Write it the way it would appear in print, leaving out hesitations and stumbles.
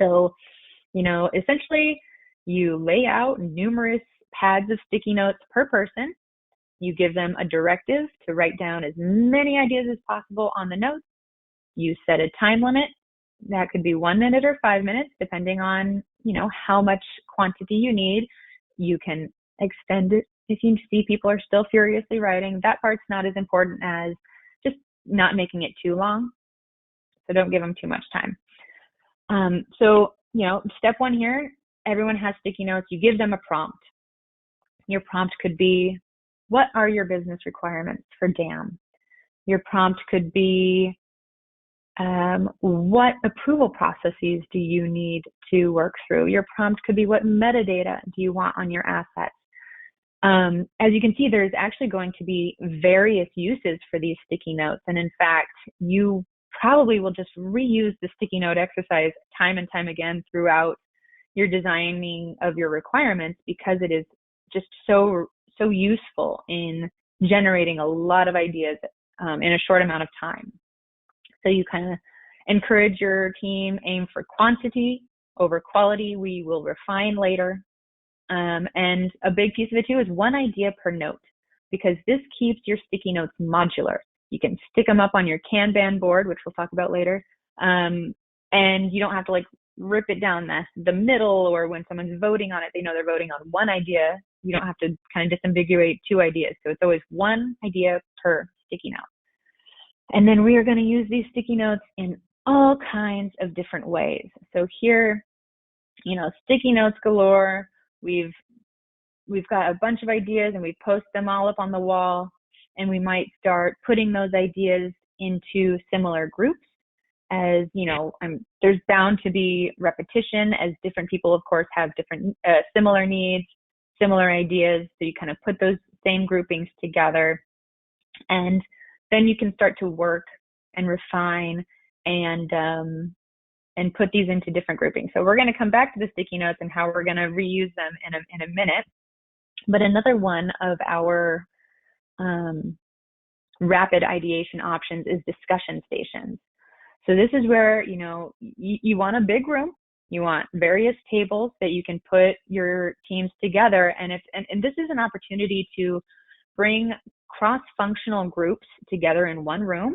So, essentially you lay out numerous pads of sticky notes per person. You give them a directive to write down as many ideas as possible on the notes. You set a time limit. That could be 1 minute or 5 minutes, depending on, how much quantity you need. You can extend it if you see people are still furiously writing. That part's not as important as just not making it too long. So don't give them too much time. So, step one here, everyone has sticky notes. You give them a prompt. Your prompt could be, what are your business requirements for DAM? Your prompt could be, what approval processes do you need to work through? Your prompt could be, what metadata do you want on your assets? As you can see, there's actually going to be various uses for these sticky notes. And in fact, you probably will just reuse the sticky note exercise time and time again throughout your designing of your requirements, because it is just so useful in generating a lot of ideas in a short amount of time. So you kind of encourage your team, aim for quantity over quality. We will refine later. And a big piece of it too is 1 idea per note, because this keeps your sticky notes modular. You can stick them up on your Kanban board, which we'll talk about later. And you don't have to rip it down the middle, or when someone's voting on it, they know they're voting on 1 idea. You don't have to kind of disambiguate 2 ideas. So it's always 1 idea per sticky note. And then we are going to use these sticky notes in all kinds of different ways. So here, sticky notes galore. We've got a bunch of ideas and we post them all up on the wall, and we might start putting those ideas into similar groups. As there's bound to be repetition, as different people, of course, have different similar needs, similar ideas. So you kind of put those same groupings together, and then you can start to work and refine and put these into different groupings. So we're going to come back to the sticky notes and how we're going to reuse them in a minute. But another one of our rapid ideation options is discussion stations. So this is where, you want a big room. You want various tables that you can put your teams together. And this is an opportunity to bring cross-functional groups together in one room